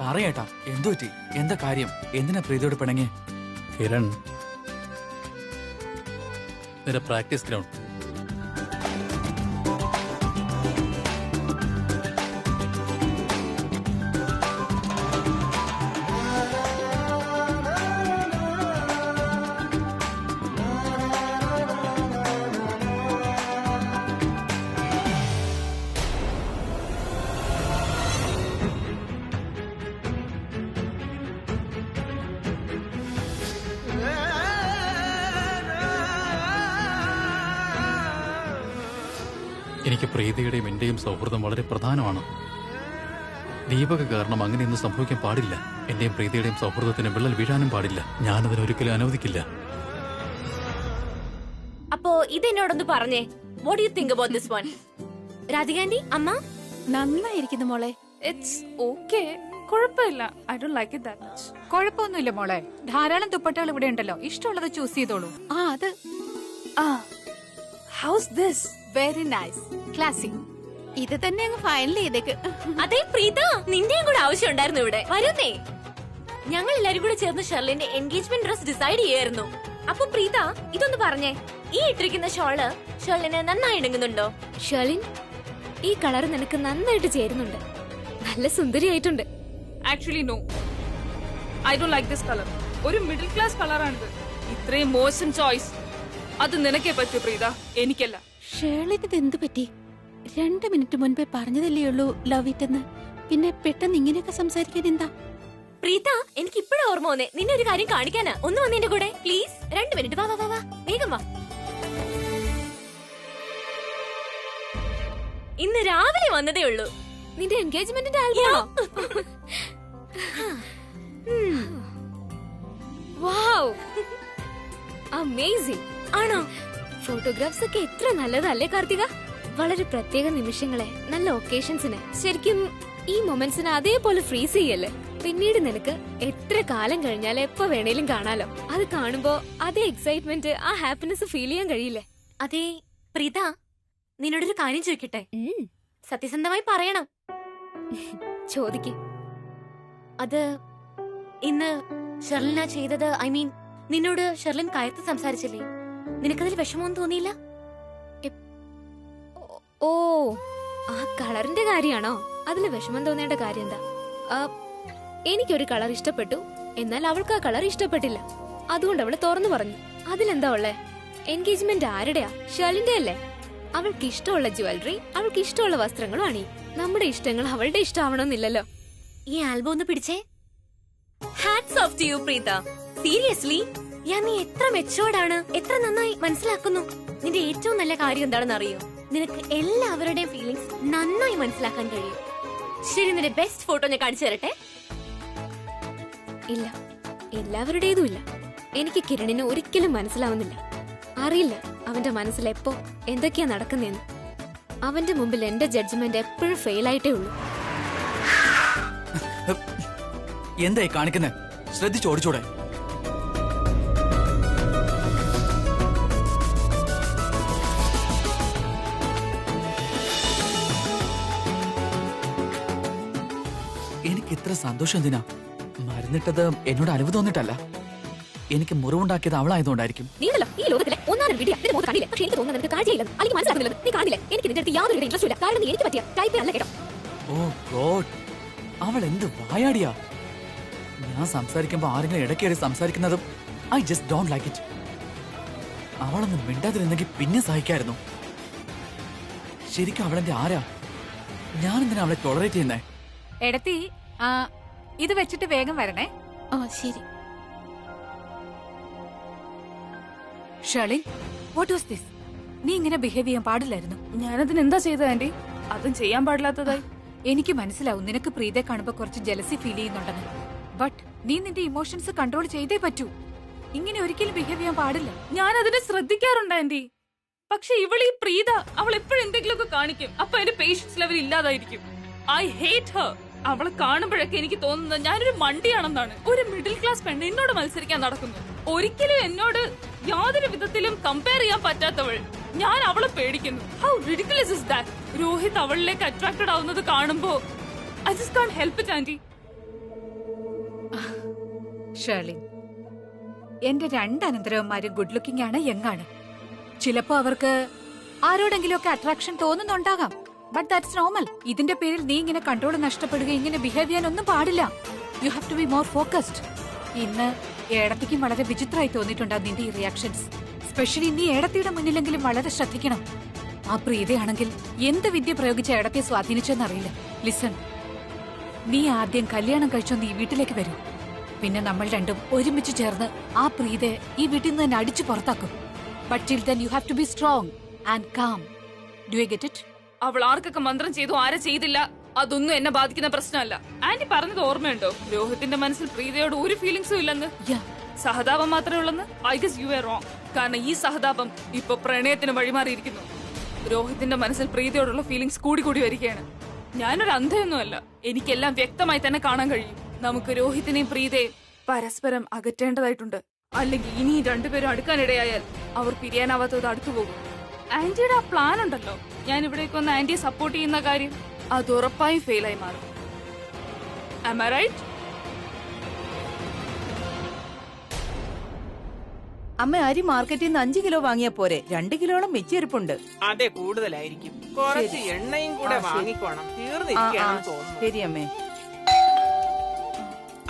പറയേട്ടാ, എന്തു പറ്റി? എന്താ കാര്യം? എന്തിനാ പ്രീതിയോട് പിണങ്ങി? കിരൺ, നിന്റെ പ്രാക്ടീസ് ഗ്രൗണ്ട്. എനിക്ക് പ്രീതിയുടെയും എന്റെയും സൗഹൃദം വളരെ പ്രധാനമാണ്. ദീപക കാരണം അങ്ങനെയൊന്നും സംഭവിക്കാൻ പാടില്ല. എന്റെയും പ്രീതിയുടെയും സൗഹൃദത്തിന് വിള്ളൽ വീഴാനും പാടില്ല. ഞാനതിനൊരിക്കലും അനുവദിക്കില്ല. അപ്പോ ഇതെന്നോടൊന്ന് പറഞ്ഞേ, what you think about this one? രാധികാന്റി, അമ്മ? നന്നായിരിക്കുന്നു മോളെ. ഇറ്റ്സ് ഓക്കേ, കുഴപ്പമില്ല. I don't like it that much. കുഴപ്പമൊന്നുമില്ല മോളെ, ധാരാളം ദുപ്പട്ടകൾ ഇവിടെ ഉണ്ടല്ലോ, ഇഷ്ടമുള്ളത് ചൂസ് ചെയ്തോളൂ. അത് house this? Very nice, classic. ഇത് തന്നെ അങ്ങ് ഫൈനൽ ചെയ്തേക്ക്. അതെ പ്രീത, നിന്റെയും കൂടെ ആവശ്യം ഉണ്ടായിരുന്നു ഇവിടെ. വരുന്നേ, ഞങ്ങൾ എല്ലാരും കൂടെ ചേർന്ന് ഷെർലിന്റെ എൻഗേജ്മെന്റ് ഡ്രസ് ഡിസൈഡ് ചെയ്യായിരുന്നു. അപ്പൊ പ്രീത, ഇതൊന്ന് പറഞ്ഞേ, ഈ ഇട്ടിരിക്കുന്ന ഷോള് ഷെർലിന് നന്നായി ഇണങ്ങുന്നുണ്ടോ? ഷെർലിൻ, ഈ കളർ നിനക്ക് നന്നായിട്ട് ചേരുന്നുണ്ട്. നല്ല സുന്ദരിയായിട്ടുണ്ട്. Actually no, I don't like this colour. ഒരു മിഡിൽ ക്ലാസ് കളറാണിത്. ഇത്രയും മോശം ചോയ്സ്. അത് നിനക്കേ പറ്റൂ പ്രീത, എനിക്കല്ല. ഷേർലിന് എന്ത് പറ്റി? 2 മിനിറ്റ് മുൻപേ പറഞ്ഞതല്ലേ ഉള്ളൂ ലവ് ഇറ്റ് എന്ന്. പിന്നെ പെട്ടെന്ന് ഇങ്ങനെയൊക്കെ സംസാരിക്കാൻ എന്താ? പ്രീത, എനിക്ക് ഇപ്പോഴും ഓർമ്മ വന്നേ, നിന്നെ ഒരു കാര്യം കാണിക്കാനാ. ഒന്ന് വന്ന് എന്റെ കൂടെ പ്ലീസ്. 2 മിനിറ്റ്. വാ വാ വാ, വേഗം വാ. ഇന്ന് രാവിലെ വന്നതേ ഉള്ളൂ. നിന്റെ എൻഗേജ്മെന്റിന്റെ ആൽബമാണോ? Wow, amazing. ആണോ? ഫോട്ടോഗ്രാഫ്സ് ഒക്കെ എത്ര നല്ലതല്ലേ കാർത്തിക? വളരെ പ്രത്യേക നിമിഷങ്ങളെ, നല്ല ഒക്കേഷൻസിനെ, ശരിക്കും ഈ മൊമെന്റ്സിനെ അതേപോലെ ഫ്രീസ് ചെയ്യല്ലേ. പിന്നീട് നിനക്ക് എത്ര കാലം കഴിഞ്ഞാൽ എപ്പോ വേണേലും കാണാലോ. അത് കാണുമ്പോ അതേ എക്സൈറ്റ്മെന്റ്, ആ ഹാപ്പിനെസ് ഫീൽ ചെയ്യാൻ കഴിയില്ലേ? അതെ പ്രീത, നിന്നോടൊരു കാര്യം ചോദിക്കട്ടെ? സത്യസന്ധമായി പറയണം. ചോദിക്ക്. അത് ഇന്ന് ഷെർലിന ചെയ്തത്, ഐ മീൻ നിന്നോട് ഷെർലിൻ കയർത്ത് സംസാരിച്ചില്ലേ, നിനക്കതിൽ വിഷമമൊന്നും തോന്നിയില്ല? ഓ, ആ കളറിന്റെ കാര്യാണോ? അതില് വിഷമം തോന്നേണ്ട കാര്യം എന്താ? എനിക്കൊരു കളർ ഇഷ്ടപ്പെട്ടു, എന്നാൽ അവൾക്ക് ആ കളർ ഇഷ്ടപ്പെട്ടില്ല. അതുകൊണ്ട് അവള് തുറന്നു പറഞ്ഞു. അതിലെന്താ ഉള്ളേ? എൻഗേജ്മെന്റ് ആരുടെയാ? ഷെർലിന്റെ അല്ലേ? അവൾക്ക് ഇഷ്ടമുള്ള ജ്വല്ലറി, അവൾക്ക് ഇഷ്ടമുള്ള വസ്ത്രങ്ങളും അണിയും. നമ്മുടെ ഇഷ്ടങ്ങൾ അവളുടെ ഇഷ്ടമാവണമെന്നില്ലല്ലോ. ഈ ആൽബം ഒന്ന് പിടിച്ചേ. Hats off to you Preetha. Seriously, നീ എത്ര മെച്ചോർഡാണ്, എത്ര നന്നായി മനസ്സിലാക്കുന്നു. നിന്റെ ഏറ്റവും നല്ല കാര്യം എന്താണെന്ന് അറിയോ? നിനക്ക് എല്ലാവരുടെയും ഫീലിംഗ്സ് നന്നായി മനസ്സിലാക്കാൻ കഴിയും. ശരി, നിന്റെ ബെസ്റ്റ് ഫോട്ടോ ഞാൻ കാണിച്ചു തരട്ടെ? ഇല്ല, എല്ലാവരുടേതും ഇല്ല. എനിക്ക് കിരണിന് ഒരിക്കലും മനസ്സിലാവുന്നില്ല. അറിയില്ല അവന്റെ മനസ്സിൽ എപ്പോ എന്തൊക്കെയാ നടക്കുന്നതെന്ന്. അവന്റെ മുമ്പിൽ എന്റെ ജഡ്ജ്മെന്റ് എപ്പോഴും ഫെയിൽ ആയിട്ടേ ഉള്ളൂ. എന്തായി കാണിക്കുന്നേ? ശ്രദ്ധിച്ചോടിച്ചൂടെ? എനിക്ക് ഇത്ര സന്തോഷം എന്തിനാ? മരുന്നിട്ടത് എന്നോട് അലിവ് തോന്നിട്ടല്ല. എനിക്ക് മുറിവുണ്ടാക്കിയത് അവളായതുകൊണ്ടായിരിക്കും. നീയല്ലോ ഈ ലോകത്തിലെ ഒന്നാമത് വീഡിയോ നിന്റെ മുഖത്ത് കാണില്ലേ? പക്ഷേ എനിക്ക് തോന്നുന്നത് നിനക്ക് കാഴ്ചയില്ലെന്ന്, അല്ലെങ്കിൽ മനസ്സിലാക്കുന്നില്ലെന്ന്. നീ കാണില്ലേ? എനിക്ക് നിന്റെ അടുത്ത് യാതൊരു ഇൻട്രസ്റ്റ് ഇല്ല. കാരണം നീ എനിക്ക് പറ്റിയ ടൈപ്പ് അല്ല കേട്ടോ. ഓ ഗോഡ്, അവൾ എന്ത് വായാടിയാ! ഞാൻ സംസാരിക്കുമ്പോ ആരെങ്കിലും ഇടയ്ക്കേറി സംസാരിക്കുന്നതും I just don't like it. അവളൊന്നും മിണ്ടാതിരുന്നെങ്കിൽ പിന്നെ സഹിക്കായിരുന്നു. ശരിക്കും അവളെന്റെ ആരാ? ഞാൻ എന്തിനാ അവളെ ടോളറേറ്റ് ചെയ്യുന്നേ? എടത്തി, ഇത് വെച്ചിട്ട് വേഗം വരണേ. ഓ ശരി. Sherlin, what was this? നീ ഇങ്ങനെ ബിഹേവ് ചെയ്യാൻ പാടില്ലായിരുന്നു. ഞാനതിന് എന്താ ചെയ്തത് ആന്റി? അതും ചെയ്യാൻ പാടില്ലാത്തതായി. എനിക്ക് മനസ്സിലാവും നിനക്ക് പ്രീതയെ കാണുമ്പോ കുറച്ച് ജലസി ഫീൽ ചെയ്യുന്നുണ്ടെന്ന്. ബട്ട് നീ നിന്റെ ഇമോഷൻസ് കൺട്രോൾ ചെയ്തേ പറ്റൂ. ഇങ്ങനെ ഒരിക്കലും ബിഹേവ് ചെയ്യാൻ പാടില്ല. ഞാൻ അതിനെ ശ്രദ്ധിക്കാറുണ്ട് ആന്റി. പക്ഷെ ഇവളീ പ്രീത, അവൾ എപ്പോഴും എന്തെങ്കിലുമൊക്കെ കാണിക്കും. അപ്പൊ എന്റെ പേഷ്യൻസ് ലെവൽ ഇല്ലാതായിരിക്കും. I hate her. അവളെ കാണുമ്പോഴൊക്കെ എനിക്ക് തോന്നുന്നത് ഞാനൊരു മണ്ടിയാണെന്നാണ്. ഒരു മിഡിൽ ക്ലാസ് പെണ്ണ് എന്നോട് മത്സരിക്കാൻ നടക്കുന്നു. ഒരിക്കലും എന്നോട് യാതൊരു വിധത്തിലും കമ്പയർ ചെയ്യാൻ പറ്റാത്തവൾ. ഞാൻ അവളെ പേടിക്കുന്നു. How ridiculous is that? Rohit അവളിലേക്ക് അട്രാക്റ്റഡ് ആവുന്നത് കാണുമ്പോ I just can't help it aunty. Sherlin, എന്റെ രണ്ട് അനന്തരവന്മാരും ഗുഡ് ലുക്കിംഗ് ആണ്, യങ്ങാണ്. ചിലപ്പോ അവർക്ക് ആരോടെങ്കിലും ഒക്കെ അട്രാക്ഷൻ തോന്നുന്നുണ്ടാകാം. But that's normal. ഇതിന്റെ പേരിൽ നീ ഇങ്ങനെ കൺട്രോൾ നഷ്ടപ്പെടുക, ഇങ്ങനെ ബിഹേവ് ചെയ്യാൻ ഒന്നും പാടില്ല. You have to be more focused. ഇന്ന് ഏടത്തിക്കും വളരെ വിചിത്രമായി തോന്നിയിട്ടുണ്ടാവും നിന്റെ ഈ റിയാക്ഷൻസ്. സ്പെഷ്യലി നീ ഏടത്തിയുടെ മുന്നിലെങ്കിലും വളരെ ശ്രദ്ധിക്കണം. ആ പ്രീതയാണെങ്കിൽ എന്ത് വിദ്യ പ്രയോഗിച്ച ഏടത്തെ സ്വാധീനിച്ചെന്നറിയില്ല. ലിസൺ, നീ ആദ്യം കല്യാണം കഴിച്ചോ നീ വീട്ടിലേക്ക് വരൂ. പിന്നെ നമ്മൾ രണ്ടും ഒരുമിച്ച് ചേർന്ന് ആ പ്രീതയെ ഈ വീട്ടിൽ നിന്ന് തന്നെ അടിച്ചു പുറത്താക്കും. But till then you have to be strong and calm. Do you get it? അവൾ ആർക്കൊക്കെ മന്ത്രം ചെയ്തു ആരെ ചെയ്തില്ല അതൊന്നും എന്നെ ബാധിക്കുന്ന പ്രശ്നമല്ല. ആന്റി പറഞ്ഞത് ഓർമ്മയുണ്ടോ? രോഹിത്തിന്റെ മനസ്സിൽ പ്രീതയോട് ഒരു ഫീലിംഗ്സും ഇല്ലെന്ന്. സഹതാപം മാത്രമേ ഉള്ളെന്ന്. I guess you are wrong. കാരണം ഈ സഹതാപം ഇപ്പൊ പ്രണയത്തിന് വഴിമാറിയിരിക്കുന്നു. രോഹിത്തിന്റെ മനസ്സിൽ പ്രീതയോടുള്ള ഫീലിംഗ്സ് കൂടി കൂടി വരികയാണ്. ഞാനൊരു അന്ധയൊന്നുമല്ല, എനിക്കെല്ലാം വ്യക്തമായി തന്നെ കാണാൻ കഴിയും. നമുക്ക് രോഹിത്തിനെയും പ്രീതയെയും പരസ്പരം അകറ്റേണ്ടതായിട്ടുണ്ട്. അല്ലെങ്കിൽ ഇനി രണ്ടുപേരും അടുക്കാനിടയായാൽ അവർ പിരിയാനാവാത്തത് അടുത്തുപോകും. ആന്റിയുടെ ആ പ്ലാൻ ഉണ്ടല്ലോ, ഞാൻ ഇവിടേക്ക് വന്ന് ആന്റിയെ സപ്പോർട്ട് ചെയ്യുന്ന കാര്യം, അത് ഉറപ്പായും ഫെയിലായി മാറും. Am I right? അമ്മ അരി മാർക്കറ്റിൽ നിന്ന് 5 കിലോ വാങ്ങിയ പോരെ, 2 കിലോളം മിച്ചിരിപ്പുണ്ട്. അതെ, കൂടുതലായിരിക്കും. കുറച്ച് എണ്ണയും കൂടെ വാങ്ങിക്കോണം. തീർന്നിരിക്കുകയാണെന്ന് തോന്നുന്നു. ശരി അമ്മേ.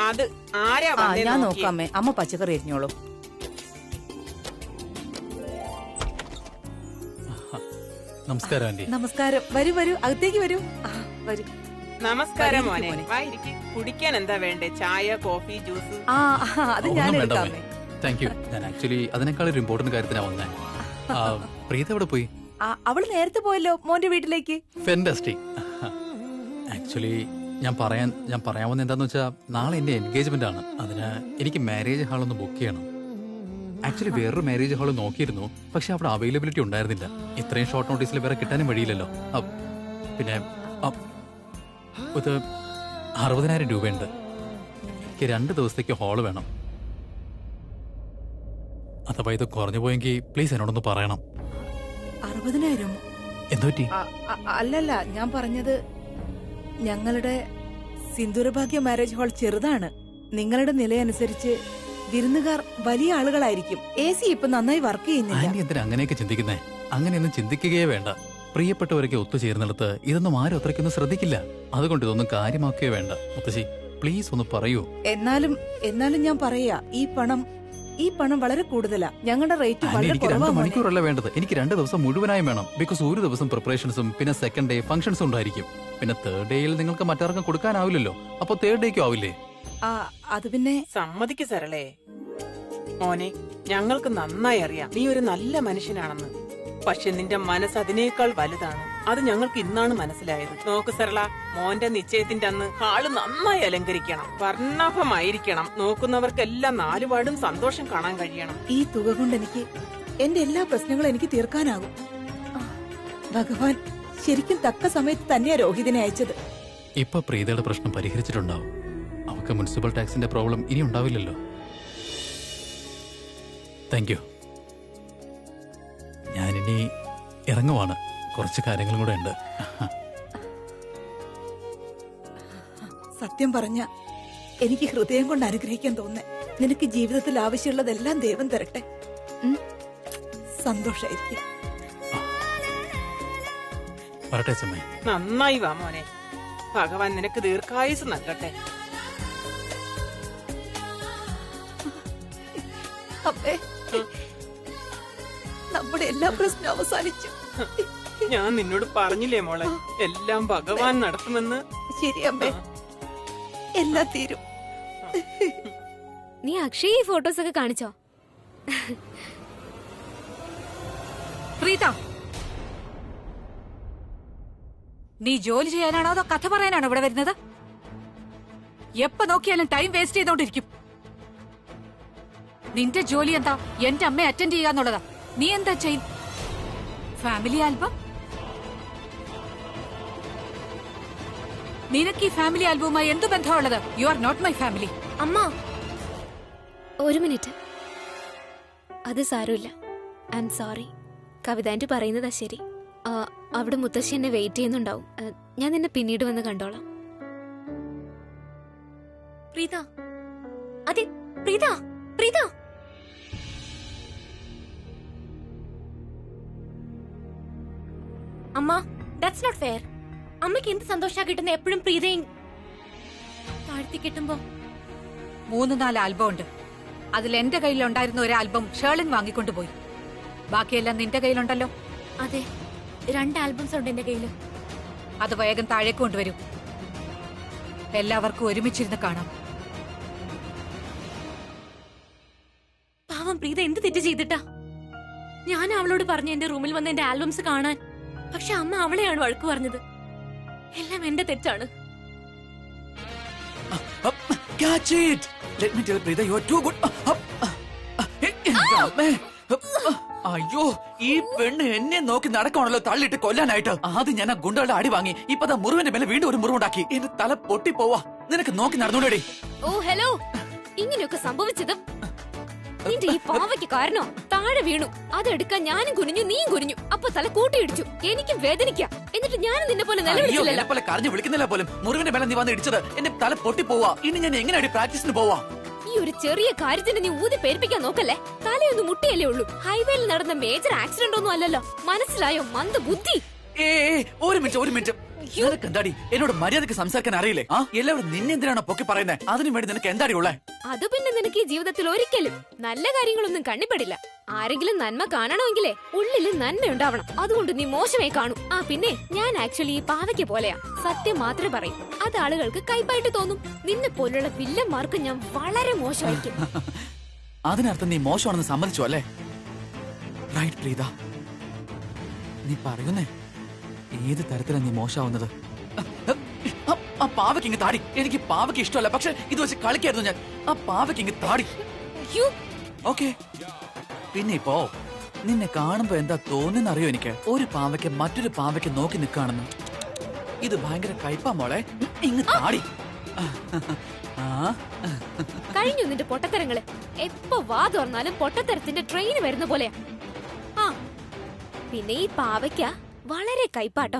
അത് ആരാ ഞാൻ നോക്കാം അമ്മേ. അമ്മ പച്ചക്കറി എരിഞ്ഞോളൂ. നമസ്കാരം ആന്റി. നമസ്കാരം. വരൂ വരൂ, അകത്തേക്ക് വരൂ. വരൂ. നമസ്കാരം മോനെ. വായിരിക്കും. കുടിക്കാൻ എന്താ വേണ്ടേ? ചായ, കോഫി, ജ്യൂസ്? അത് ഞാൻ എടുക്കാം. Thank you. ഞാൻ ആക്ച്വലി അതിനേക്കാൾ ഒരു ഇമ്പോർട്ടന്റ് കാര്യത്തിനാ വന്നേ. പ്രീത എവിടെ പോയി? അവള് നേരത്തെ പോയല്ലോ മോന്റെ വീട്ടിലേക്ക്. ഫെന്റാസ്റ്റിക്. ആക്ച്വലി ഞാൻ പറയാൻ എന്താന്ന് വെച്ചാൽ, നാളെ എന്റെ എൻഗേജ്മെന്റ് ആണ്. അതിന് എനിക്ക് മാരേജ് ഹാൾ ഒന്ന് ബുക്ക് ചെയ്യണം. ആക്ച്വലി വേറൊരു മാരേജ് ഹാൾ നോക്കിയിരുന്നു, പക്ഷെ അവിടെ അവൈലബിലിറ്റി ഉണ്ടായിരുന്നില്ല. ഇത്രയും ഷോർട്ട് നോട്ടീസിൽ വേറെ കിട്ടാനും വഴിയില്ലല്ലോ. പിന്നെ ഇത് 60,000 രൂപയുണ്ട്. എനിക്ക് 2 ദിവസത്തേക്ക് ഹാള് വേണം. അഥവാ ഇത് കുറഞ്ഞു പോയെങ്കിൽ പ്ലീസ് എന്നോടൊന്ന് പറയണം. 60,000? എന്തുപറ്റി? അല്ലല്ല, ഞാൻ പറഞ്ഞത് ഞങ്ങളുടെ സിന്ദൂരഭാഗ്യ മാരേജ് ഹാൾ ചെറുതാണ്. നിങ്ങളുടെ നിലയനുസരിച്ച് വിരുന്നുകാർ വലിയ ആളുകളായിരിക്കും. AC ഇപ്പൊ നന്നായി വർക്ക് ചെയ്യുന്നില്ല. ആന്റി എന്തിനാ അങ്ങനെയൊക്കെ ചിന്തിക്കുന്നേ? അങ്ങനെയൊന്നും ചിന്തിക്കുകയേ വേണ്ട. പ്രിയപ്പെട്ടവരൊക്കെ ഒത്തുചേർന്നിടത്ത് ഇതൊന്നും ആരും അത്രയ്ക്കൊന്നും ശ്രദ്ധിക്കില്ല. അതുകൊണ്ട് ഇതൊന്നും കാര്യമാക്കുകയോ വേണ്ട. മുത്തശ്ശി പ്ലീസ് ഒന്ന് പറയൂ. എന്നാലും ഞാൻ പറയാ, ഈ പണം വളരെ കൂടുതലാ. ഞങ്ങളുടെ റേറ്റ് വളരെ എനിക്ക് 2 കുറവാണ്. മണിക്കൂറല്ല വേണ്ടത്, എനിക്ക് 2 ദിവസം മുഴുവനായും വേണം. ബിക്കോസ് ഒരു ദിവസം പ്രിപ്പറേഷൻസും പിന്നെ സെക്കൻഡ് ഡേ ഫംഗ്ഷൻസും ഉണ്ടായിരിക്കും. പിന്നെ തേർഡ് ഡേയിൽ നിങ്ങൾക്ക് മറ്റാർക്കും കൊടുക്കാനാവില്ലല്ലോ. അപ്പൊ തേർഡ് ഡേക്കും ആവില്ലേ? അത് പിന്നെ സമ്മതിക്ക് സരളേ. മോനെ, ഞങ്ങൾക്ക് നന്നായി അറിയാം നീ ഒരു നല്ല മനുഷ്യനാണെന്ന്. പക്ഷെ നിന്റെ മനസ്സ് അതിനേക്കാൾ വലുതാണ്. അത് ഞങ്ങൾക്ക് ഇന്നാണ് മനസ്സിലായത്. നോക്ക് സരള, മോന്റെ നിശ്ചയത്തിന്റെ അന്ന് ഹാള് നന്നായി അലങ്കരിക്കണം, വർണ്ണാഭമായിരിക്കണം. നോക്കുന്നവർക്കെല്ലാം നാലുപാടും സന്തോഷം കാണാൻ കഴിയണം. ഈ തുക കൊണ്ട് എനിക്ക് എന്റെ എല്ലാ പ്രശ്നങ്ങളും എനിക്ക് തീർക്കാനാകും. ഭഗവാൻ ശരിക്കും തക്ക സമയത്ത് തന്നെയാ രോഹിതിനെ അയച്ചത്. ഇപ്പൊ പ്രീതയുടെ പ്രശ്നം പരിഹരിച്ചിട്ടുണ്ടാവും. അവർക്ക് മുനിസിപ്പൽ ടാക്സിന്റെ പ്രോബ്ലം ഇനി ഉണ്ടാവില്ലല്ലോ. Thank you. ഞാനിനി ഇറങ്ങുവാണ്. കുറച്ച് കാര്യങ്ങളും കൂടെ ഉണ്ട്. സത്യം പറഞ്ഞ എനിക്ക് ഹൃദയം കൊണ്ട് അനുഗ്രഹിക്കാൻ തോന്നേ. നിനക്ക് ജീവിതത്തിൽ ആവശ്യമുള്ളതെല്ലാം ദൈവം തരട്ടെ. സന്തോഷായിരിക്കും. വരട്ടെ ചമ്മേ. നന്നായി വാ മോനെ. ഭഗവാൻ നിനക്ക് ദീർഘായുസ് നൽകട്ടെ. അമ്മേ, നമ്മുടെ എല്ലാ പ്രശ്നവും അവസാനിച്ചു. ഞാൻ നിന്നോട് പറഞ്ഞില്ലേ മോളെ, എല്ലാം ഭഗവാൻ നടത്തുമെന്ന്. ശരി അമ്മേ, എല്ലാം തീരും. നീ അക്ഷയ് ഈ ഫോട്ടോസ് ഒക്കെ കാണിച്ചോ? പ്രീത, നീ ജോലി ചെയ്യാനാണോ അതോ കഥ പറയാനാണോ ഇവിടെ വരുന്നത്? എപ്പോ നോക്കിയാലും ടൈം വേസ്റ്റ് ചെയ്തോണ്ടിരിക്കും. നിന്റെ ജോലി എന്താ? എന്റെ അമ്മയെ അറ്റൻഡ് ചെയ്യുക എന്നുള്ളതാ. നീ എന്താ ചെയ്യും? Family album? നിനക്ക് ഈ ഫാമിലി ആൽബവുമായി എന്ത് ബന്ധമുള്ളത്? You are not my family. അമ്മ, ഒരു മിനിറ്റ്. അത് സാരമില്ല. I'm sorry. Kavitha aunty പറയുന്നതാ ശരി. അവിടെ മുത്തശ്ശി എന്നെ വെയിറ്റ് ചെയ്യുന്നുണ്ടാവും. ഞാൻ നിന്നെ പിന്നീട് വന്ന് കണ്ടോളാം. പ്രീത, അതെ പ്രീത, പ്രീത. അമ്മ, ദാറ്റ്സ് നോട്ട് ഫെയർ. അമ്മയ്ക്ക് എന്ത് സന്തോഷാ കിട്ടുന്ന എപ്പോഴും പ്രീതയും താഴ്ത്തി കിട്ടുമ്പോ. 3-4 ആൽബം ഉണ്ട്. അതിൽ എന്റെ കയ്യിലുണ്ടായിരുന്ന ഒരു ആൽബം ഷേർലിൻ വാങ്ങിക്കൊണ്ടുപോയി. ബാക്കിയെല്ലാം നിന്റെ കയ്യിലുണ്ടല്ലോ. അതെ, 2 ആൽബംസ് ഉണ്ട് എന്റെ കയ്യില്. അത് വേഗം താഴേക്ക് കൊണ്ടുവരൂ. എല്ലാവർക്കും ഒരുമിച്ചിരുന്ന് കാണാം. പാവം പ്രീത എന്ത് തെറ്റ് ചെയ്തിട്ടാ? ഞാൻ അവളോട് പറഞ്ഞു എന്റെ റൂമിൽ വന്ന് എന്റെ ആൽബംസ് കാണാൻ. പക്ഷെ അമ്മ അവളെയാണ് വഴക്ക് പറഞ്ഞത്. എല്ലാം എന്റെ തെറ്റാണ്. Catch it! Let me tell Preeta, you are too good. അയ്യോ, ഈ പെണ്ണ് എന്നെ നോക്കി നടക്കണല്ലോ തള്ളിട്ട് കൊല്ലാനായിട്ട്. ആദ്യം ഞാൻ ആ ഗുണ്ടകളുടെ അടി വാങ്ങി. ഇപ്പൊ ദാ മുറിവിന്റെ മേലെ വീണ്ടും ഒരു മുറിവുണ്ടാക്കി. എന്റെ തല പൊട്ടിപ്പോവാ. നിനക്ക് നോക്കി നടന്നൂടേടി. ഓ ഹലോ, ഇങ്ങനെയൊക്കെ സംഭവിച്ചത് നിന്റെ ഈ പാവയ്ക്ക് കാരണോ? താഴെ വീണു, അതെടുക്കാൻ ഞാനും കുനിഞ്ഞു, നീയും കുനിഞ്ഞു. അപ്പൊ തല കൂട്ടിയിടിച്ചു. എനിക്കും വേദനിക്കാം. എന്നിട്ട് ഞാനും നിന്നെ പോലെ നിലവിളിച്ചില്ലല്ലോ. പോലെ കരഞ്ഞു വിളിക്കുന്നില്ല പോലും. മുറിവിന്റെ മേലെ നീ വന്ന് ഇടിച്ചത് എന്റെ തല പൊട്ടിപ്പോവാ. ഇനി ഞാൻ എങ്ങനെയാടി പ്രാക്ടീസിന് പോവാ? ഈ ഒരു ചെറിയ കാര്യത്തിന് നീ ഊതി പേരിപ്പിക്കാൻ നോക്കല്ലേ. തലയൊന്ന് മുട്ടിയല്ലേ ഉള്ളൂ. ഹൈവേയിൽ നടന്ന മേജർ ആക്സിഡന്റ് ഒന്നും അല്ലല്ലോ. മനസ്സിലായോ മന്ദബുദ്ധി? ഒരു മിനിറ്റ്. നിനക്ക് എന്താടി എന്നോട് മര്യാദക്ക് സംസാരിക്കാൻ അറിയില്ലേ? എല്ലാവരും നിന്നെന്തിനാണോ പൊക്കി പറയുന്നത്? അതിനു വേണ്ടി നിനക്ക് എന്താടി ഉള്ളേ? അത് പിന്നെ നിനക്ക് ഈ ജീവിതത്തിൽ ഒരിക്കലും നല്ല കാര്യങ്ങളൊന്നും കണ്ണിപ്പെടില്ല. ആരെങ്കിലും നന്മ കാണണമെങ്കിലേ ഉള്ളിൽ നന്മ ഉണ്ടാവണം. അതുകൊണ്ട് നീ മോശമായി കാണും. പിന്നെ ഞാൻ ആക്ച്വലി ഈ പാവയ്ക്ക് പോലെയാ. സത്യം മാത്രമേ പറയും. അത് ആളുകൾക്ക് കൈപ്പായിട്ട് തോന്നും. നിന്നെ പോലുള്ള വില്ലന്മാർക്ക് ഞാൻ വളരെ മോശമായിരിക്കും. അതിനർത്ഥം നീ മോശമാണെന്ന് സമ്മതിച്ചു അല്ലേ? റൈറ്റ് പ്രീത, നീ പറയുന്നേ ഏത് തരത്തിലാണ് നീ മോശമാവുന്നത്? ആ പാവയ്ക്ക് ഇങ്ങ് താടി. എനിക്ക് പാവയ്ക്ക് ഇഷ്ടമല്ല, പക്ഷെ ഇത് വെച്ച് കളിക്കായിരുന്നു ഞാൻ. ആ പാവയ്ക്ക് ഇങ്ങ് താടി. ഓക്കെ, പിന്നെ ഇപ്പോ നിന്നെ കാണുമ്പോ എന്താ തോന്നുന്നറിയോ? എനിക്ക് ഒരു പാവയ്ക്ക് മറ്റൊരു പാവയ്ക്ക് നോക്കി നിൽക്കുകയാണെന്ന്. ഇത് ഭയങ്കര കയ്പാ മോളെ. ഇങ്ങ് താടി. കഴിഞ്ഞു നിന്റെ പൊട്ടത്തരങ്ങള്. എപ്പോ വാ തുറന്നാലും പൊട്ടത്തരത്തിന്റെ ട്രെയിൻ വരുന്ന പോലെയാ. പിന്നെ ഈ പാവയ്ക്ക വളരെ കൈപ്പാട്ടോ,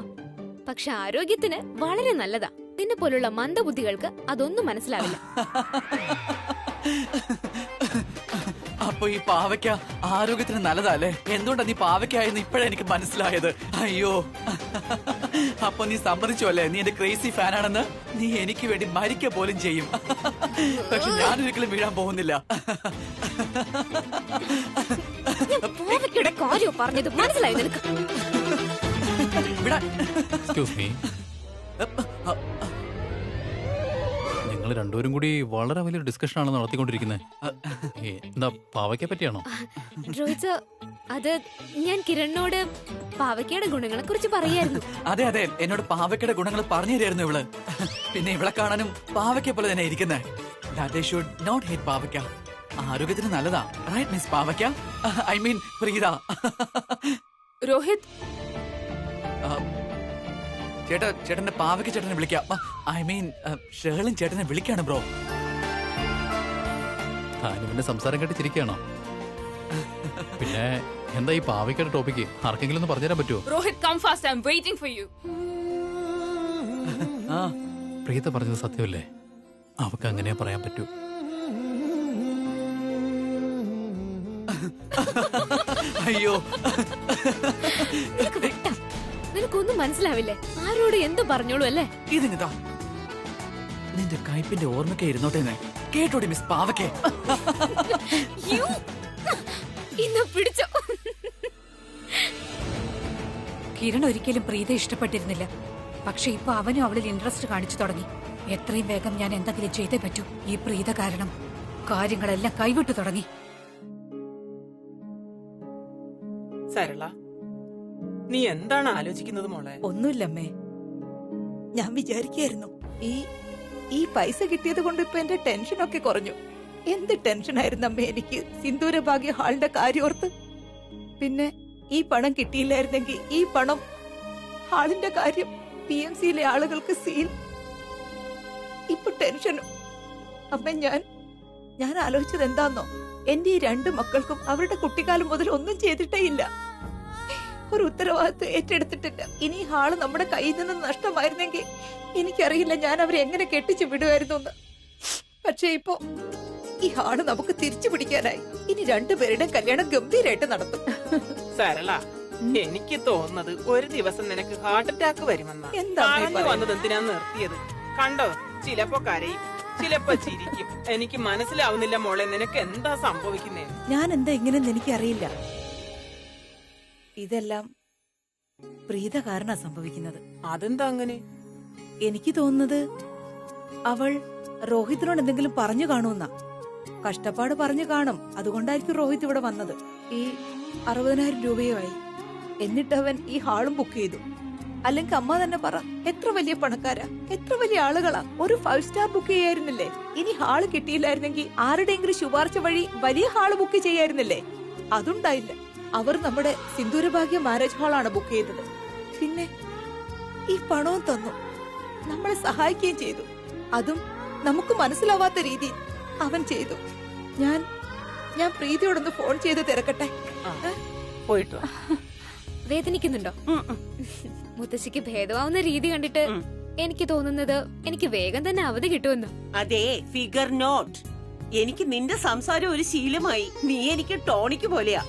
പക്ഷെ ആരോഗ്യത്തിന് വളരെ നല്ലതാ. നിന്നെ പോലുള്ള മന്ദബുദ്ധികൾക്ക് അതൊന്നും മനസ്സിലാവില്ല. അപ്പൊ ഈ പാവയ്ക്ക ആരോഗ്യത്തിന് നല്ലതല്ലേ? എന്തുകൊണ്ടാ നീ പാവയ്ക്കായെന്ന് ഇപ്പഴാ എനിക്ക് മനസ്സിലായത്. അയ്യോ, അപ്പൊ നീ സമ്മതിച്ചു അല്ലേ നീ എന്റെ ക്രേസി ഫാനാണെന്ന്? നീ എനിക്ക് വേണ്ടി മരിക്ക പോലും ചെയ്യും. പക്ഷെ ഞാനൊരിക്കലും വീഴാൻ പോകുന്നില്ല. പറഞ്ഞത് മനസ്സിലായി നിനക്ക്? എക്സ്ക്യൂസ് മീ, നിങ്ങൾ രണ്ടുപേരും കൂടി വളരെ വലിയൊരു ഡിസ്കഷൻ ആണ് നടത്തിക്കൊണ്ടിരിക്കുന്നത്. എന്താ പാവയ്ക്കെ പറ്റിയാണോ? രോഹിത്, അത് ഞാൻ കിരണിനോട് പാവയ്ക്കയുടെ ഗുണങ്ങളെ കുറിച്ച് പറയായിരുന്നു. അതെ, എന്നോട് പാവയ്ക്കയുടെ ഗുണങ്ങൾ പറഞ്ഞു തരായിരുന്നു ഇവള്. പിന്നെ ഇവളെ കാണാനും പാവയ്ക്ക പോലെ തന്നെ ഇരിക്കുന്നത്. That I should not hate പാവയ്ക്ക. ആരോഗ്യത്തിന് നല്ലതാ. റൈറ്റ് മിസ് പാവയ്ക്ക? I mean Preetha. രോഹിത്, ചേട്ടന്റെ പാവയ്ക്ക് ചേട്ടനെ വിളിക്കാം. ഐ മീൻ ഷേർലിൻ ചേട്ടനെ വിളിക്കാണ് ബ്രോ. താനുവിന്റെ സംസാരം കേട്ട് ചിരിക്കുകയാണോ? പിന്നെ എന്താ ഈ പാവയ്ക്കയുടെ ടോപ്പിക്ക്? ആർക്കെങ്കിലും ഒന്ന് പറഞ്ഞുതരാൻ പറ്റുമോ? Rohit, come fast, I am waiting for you. Preetha പറഞ്ഞത് സത്യമല്ലേ? അവക്ക് അങ്ങനെ പറയാൻ പറ്റൂ. അയ്യോ, നിനക്കൊന്നും മനസ്സിലാവില്ലേ? ആരോട് എന്ത് പറഞ്ഞോളൂ അല്ലേ? ഇതിനിതാ നിന്റെ കയ്പിന്റെ ഓർമ്മയ്ക്ക് ഇരുന്നോട്ടേന്ന് കേട്ടോടി മിസ് പാവയ്ക്ക്. ഇന്ന് പിടിച്ചോ. കിരൺ ഒരിക്കലും പ്രീത ഇഷ്ടപ്പെട്ടിരുന്നില്ല. പക്ഷെ ഇപ്പൊ അവനും അവളിൽ ഇൻട്രസ്റ്റ് കാണിച്ചു തുടങ്ങി. എത്രയും വേഗം ഞാൻ എന്തെങ്കിലും ചെയ്തേ പറ്റൂ. ഈ പ്രീത കാരണം കാര്യങ്ങളെല്ലാം കൈവിട്ടു തുടങ്ങി. സരള, നീ എന്താണ് ആലോചിക്കുന്നത് മോളെ? ഒന്നുമില്ലമ്മേ, ഞാൻ വിചാരിക്കായിരുന്നു ഈ പൈസ കിട്ടിയത് കൊണ്ട് ഇപ്പൊ എന്റെ ടെൻഷനൊക്കെ കുറഞ്ഞു. എന്ത് ടെൻഷനായിരുന്നു അമ്മേ എനിക്ക് സിന്ദൂരഭാഗ്യ ഹാളിന്റെ കാര്യോർത്ത്. പിന്നെ ഈ പണം കിട്ടിയില്ലായിരുന്നെങ്കിൽ ഈ പണം ഹാളിന്റെ കാര്യം PMCയിലെ ആളുകൾക്ക് സീൽ. ഇപ്പൊ ടെൻഷനും. അമ്മ ഞാൻ ആലോചിച്ചത് എന്താന്നോ, എന്റെ ഈ 2 മക്കൾക്കും അവരുടെ കുട്ടിക്കാലം മുതൽ ഒന്നും ചെയ്തിട്ടേ ഇല്ല. ഒരു ഉത്തരവാദിത്വം ഏറ്റെടുത്തിട്ടില്ല. ഇനി ഹാള് നമ്മുടെ കയ്യിൽ നിന്ന് നഷ്ടമായിരുന്നെങ്കിൽ എനിക്കറിയില്ല ഞാൻ അവരെ എങ്ങനെ കെട്ടിച്ചു വിടുമായിരുന്നു എന്ന്. പക്ഷെ ഈ ഹാള് നമുക്ക് തിരിച്ചു പിടിക്കാനായി. ഇനി രണ്ടുപേരുടെയും കല്യാണം ഗംഭീരായിട്ട് നടത്തും. സരള, എനിക്ക് തോന്നുന്നത് ഒരു ദിവസം നിനക്ക് ഹാർട്ട് അറ്റാക്ക് വരുമെന്നാ. എന്താ അമ്മേ പറഞ്ഞു പറയുന്നത്? വന്നത് എന്തിനാ നിർത്തിയത്? കണ്ടോ, ചിലപ്പോ കരയും, ചിലപ്പോ ചിരിക്കും. എനിക്ക് മനസ്സിലാവുന്നില്ല മോളെ, നിനക്ക് എന്താ സംഭവിക്കുന്നേ? ഞാൻ എന്താ ഇങ്ങനെന്ന് എനിക്കറിയില്ല. ഇതെല്ലാം പ്രീത കാരണ സംഭവിക്കുന്നത്. അതെന്താ അങ്ങനെ? എനിക്ക് തോന്നുന്നത് അവൾ രോഹിത്തിനോട് എന്തെങ്കിലും പറഞ്ഞു കാണുമെന്നാ. കഷ്ടപ്പാട് പറഞ്ഞു കാണും, അതുകൊണ്ടായിരിക്കും രോഹിത് ഇവിടെ വന്നത്. ഈ 60,000 രൂപയുമായി എന്നിട്ട് അവൻ ഈ ഹാളും ബുക്ക് ചെയ്തു. അല്ലെങ്കിൽ അമ്മ തന്നെ പറ, എത്ര വലിയ പണക്കാരാ, എത്ര വലിയ ആളുകളാ. ഒരു 5 സ്റ്റാർ ബുക്ക് ചെയ്യായിരുന്നില്ലേ? ഇനി ഹാള് കിട്ടിയില്ലായിരുന്നെങ്കിൽ ആരുടെയെങ്കിലും ശുപാർശ വഴി വലിയ ഹാള് ബുക്ക് ചെയ്യായിരുന്നില്ലേ? അതുണ്ടായില്ല. അവർ നമ്മുടെ സിന്ദൂരഭാഗ്യ മാരേജ് ഹാളാണ് ബുക്ക് ചെയ്തത്. പിന്നെ ഈ പണവും തന്നു, നമ്മളെ സഹായിക്കുകയും ചെയ്തു. അതും നമുക്ക് മനസ്സിലാവാത്ത രീതി അവൻ ചെയ്തു. ഞാൻ പ്രീതിയോടൊന്ന് ഫോൺ ചെയ്ത് തിരക്കട്ടെ. പോയിട്ടു വേദനിക്കുന്നുണ്ടോ? മുത്തശ്ശിക്ക് ഭേദമാവുന്ന രീതി കണ്ടിട്ട് എനിക്ക് തോന്നുന്നത് എനിക്ക് വേഗം തന്നെ അവധി കിട്ടുമെന്ന്. അതെ, ഫിഗർ നോട്ട്. എനിക്ക് നിന്റെ സംസാരം ഒരു ശീലമായി. നീ എനിക്ക് ടോണിക്ക് പോലെയാ.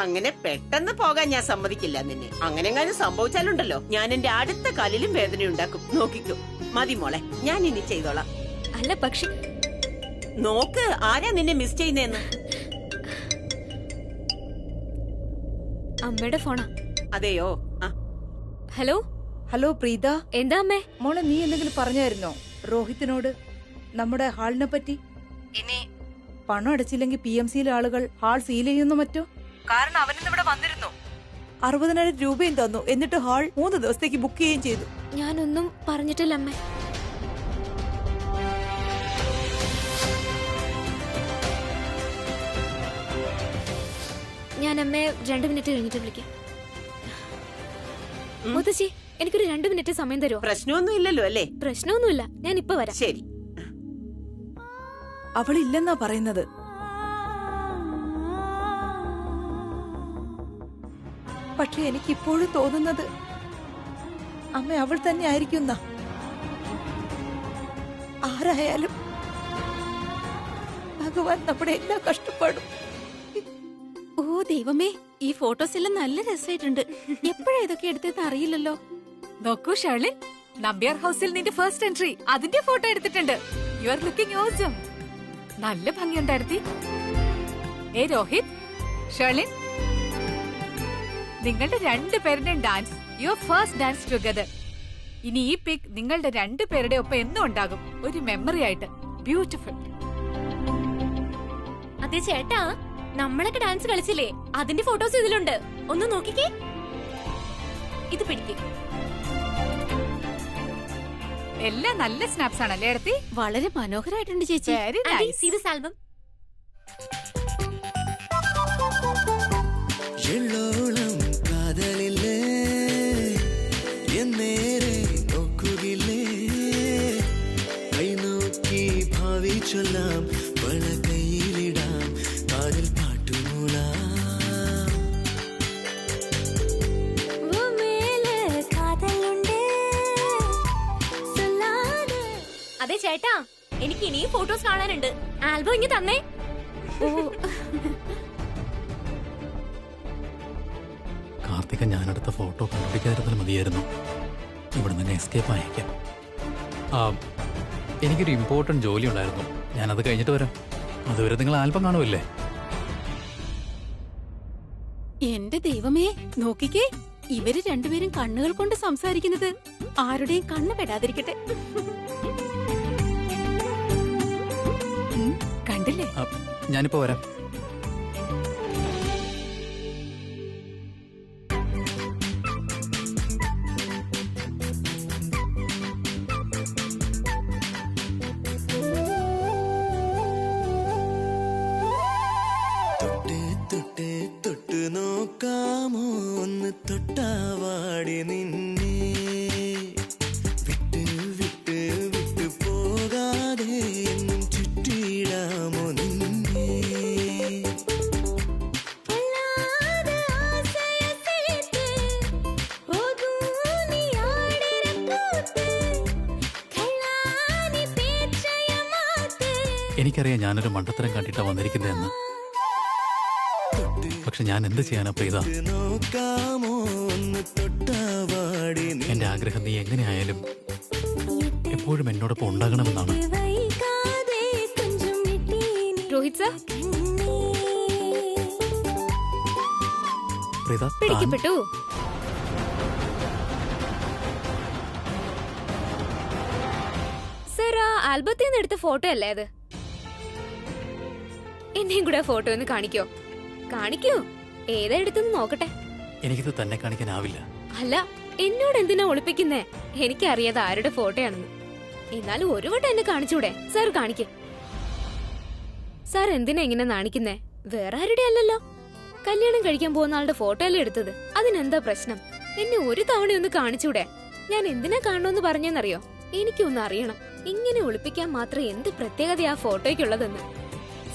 അങ്ങനെ പെട്ടെന്ന് പോകാൻ ഞാൻ സമ്മതിക്കില്ല നിന്നെ. അങ്ങനെങ്ങാനും സംഭവിച്ചാലുണ്ടല്ലോ, ഞാൻ എന്റെ അടുത്ത കാലിലും വേദനയുണ്ടാക്കും. നോക്കിക്കോ. മതി മോളെ, ഞാൻ ഇനി ചെയ്തോളാം. അല്ല പക്ഷെ നോക്ക്, ആരാ നിന്നെ മിസ് ചെയ്യുന്നേന്ന്. അമ്മയുടെ ഫോണാ. അതെയോ? Hello hello Preetha. എന്താ അമ്മേ? മോളെ, നീ എന്തെങ്കിലും പറഞ്ഞായിരുന്നോ രോഹിത്തിനോട് നമ്മുടെ ഹാളിനെ പറ്റി? ഇനി പണം അടച്ചില്ലെങ്കിൽ PMCയിലെ ആളുകൾ ഹാൾ സീൽ ചെയ്യുന്നു മറ്റോ? കാരണം അവനിന്ന് ഇവിടെ വന്നിരുന്നു, 60,000 രൂപയും തന്നു. എന്നിട്ട് ഹാൾ 3 ദിവസത്തേക്ക് ബുക്ക് ചെയ്യുകയും ചെയ്തു. ഞാനൊന്നും പറഞ്ഞിട്ടില്ല അമ്മേ. ഞാൻ അമ്മയെ 2 മിനിറ്റ് കഴിഞ്ഞിട്ട് വിളിക്കാം. മുത്തശ്ശി, എനിക്കൊരു 2 മിനിറ്റ് സമയം തരുമോ? പ്രശ്നമൊന്നും ഇല്ലല്ലോ അല്ലേ? പ്രശ്നമൊന്നുമില്ല, ഞാൻ ഇപ്പൊ വരാം. ശരി. അവളില്ലെന്നാ പറയുന്നത്. പക്ഷെ എനിക്ക് ഇപ്പോഴും തോന്നുന്നത് അമ്മ അവൾ തന്നെ ആയിരിക്കും. ആരായാലും ഭഗവാൻ നമ്മുടെ എല്ലാ കഷ്ടപ്പാടും. ഓ ദൈവമേ, ഈ ഫോട്ടോസ് എല്ലാം നല്ല രസമായിട്ടുണ്ട്. എപ്പോഴാ ഇതൊക്കെ എടുത്തെന്ന് അറിയില്ലല്ലോ. നോക്കൂ ഷേർലിൻ, നമ്പ്യാർ ഹൗസിൽ നിന്റെ ഫസ്റ്റ് എൻട്രി, അതിന്റെ ഫോട്ടോ എടുത്തിട്ടുണ്ട്. You are looking awesome. നല്ല ഭംഗിയുണ്ടായിരുത്തി. ഏ രോഹിത്, ഷേർലിൻ, നിങ്ങളുടെ 2 പേരുടെയും dance, your first dance together. ഇനി ഈ പിക് നിങ്ങളുടെ 2 പേരുടെ ഒപ്പം എന്നും ഉണ്ടാകും, ഒരു മെമ്മറി ആയിട്ട്. ബ്യൂട്ടിഫുൾ. അതെ ചേട്ടാ, നമ്മളൊക്കെ ഡാൻസ് കളിച്ചില്ലേ, അതിന്റെ ഫോട്ടോസ് ഇതിലുണ്ട്. ഒന്ന് നോക്കിക്കേ. ഇത് പിടിക്കേ. എല്ലാം നല്ല സ്നാപ്സ് ആണല്ലേ അടുത്തി? വളരെ മനോഹരമായിട്ടുണ്ട് ചേച്ചി. Very nice. See this album. എള്ളോളം കാതലില്ലേ എന്നേരെ നോക്കുകില്ലേ, കൈ നോക്കി ഭാവി ചൊല്ലാം, വള കയ്യിലിടാം, കാതിൽ പാട്ടുമൂളാം. അതെ ചേട്ടാ, എനിക്ക് ഇനിയും ഫോട്ടോസ് കാണാനുണ്ട്. ആൽബം ഇങ്ങ് തന്നേ. കാർത്തിക, ഞാനെടുത്ത ഫോട്ടോ കണ്ടുപിടിക്കാതിരുന്നാൽ മതിയായിരുന്നു. ഇവിടെ നിന്ന് എസ്കേപ്പ് ആയേക്കാം. എനിക്കൊരു ഇമ്പോർട്ടന്റ് ജോലി ഉണ്ടായിരുന്നു, ഞാനത് കഴിഞ്ഞിട്ട് വരാം. അതുവരെ നിങ്ങൾ ആൽബം കാണുമല്ലേ? എന്റെ ദൈവമേ, നോക്കിക്കേ, ഇവര് രണ്ടുപേരും കണ്ണുകൾ കൊണ്ട് സംസാരിക്കുന്നത് ആരുടെയും കണ്ണ് പെടാതിരിക്കട്ടെ. കണ്ടില്ലേ? ഞാനിപ്പോ വരാം. തൊട്ട് നോക്കാമോ ഒന്ന് തൊട്ടാവാടി നിന്നെ, വിട്ട് വിട്ട് വിട്ടു പോകാതെ എന്നും ചുറ്റിയിടാമോ നിന്നെ. എനിക്കറിയാം ഞാനൊരു മണ്ടത്തരം കണ്ടിട്ടാ വന്നിരിക്കുന്നതെന്ന്. പക്ഷെ ഞാൻ എന്ത് ചെയ്യാനാ പ്രീത? നോക്കാമോ ഒന്ന് തൊട്ടാവാടി എന്റെ ആഗ്രഹം നീ എങ്ങനെയായാലും എപ്പോഴും എന്നോടൊപ്പം ഉണ്ടാകണമെന്നാണ്. രോഹിത് സർ പ്രീത, താൻ പിടിക്കപ്പെട്ടു. സർ, ആ ആൽബത്തിൽ നിന്ന് എടുത്ത ഫോട്ടോ അല്ലേ അത്? എന്നെയും കൂടെ ഫോട്ടോ ഒന്ന് കാണിക്കോ? കാണിക്കൂ. ഏതാ എടുത്തെന്ന് നോക്കട്ടെ. എനിക്കിത് തന്നെ കാണിക്കാനാവില്ല. അല്ല, എന്നോട് എന്തിനാ ഒളിപ്പിക്കുന്നേ? എനിക്കറിയാതെ ആരുടെ ഫോട്ടോയാണെന്ന്. എന്നാലും ഒരു വട്ടം എന്നെ കാണിച്ചൂടെ? സാർ കാണിക്ക്. സാർ എന്തിനാ ഇങ്ങനെ നാണിക്കുന്നേ? വേറെ ആരുടെ അല്ലല്ലോ. കല്യാണം കഴിക്കാൻ പോകുന്ന ആളുടെ ഫോട്ടോ അല്ലേ എടുത്തത്? അതിനെന്താ പ്രശ്നം? എന്നെ ഒരു തവണ ഒന്ന് കാണിച്ചൂടെ? ഞാൻ എന്തിനാ കാണണമെന്ന് പറഞ്ഞെന്നറിയോ? എനിക്കൊന്ന് അറിയണം, ഇങ്ങനെ ഒളിപ്പിക്കാൻ മാത്രം എന്ത് പ്രത്യേകത ആ ഫോട്ടോയ്ക്കുള്ളതെന്ന്.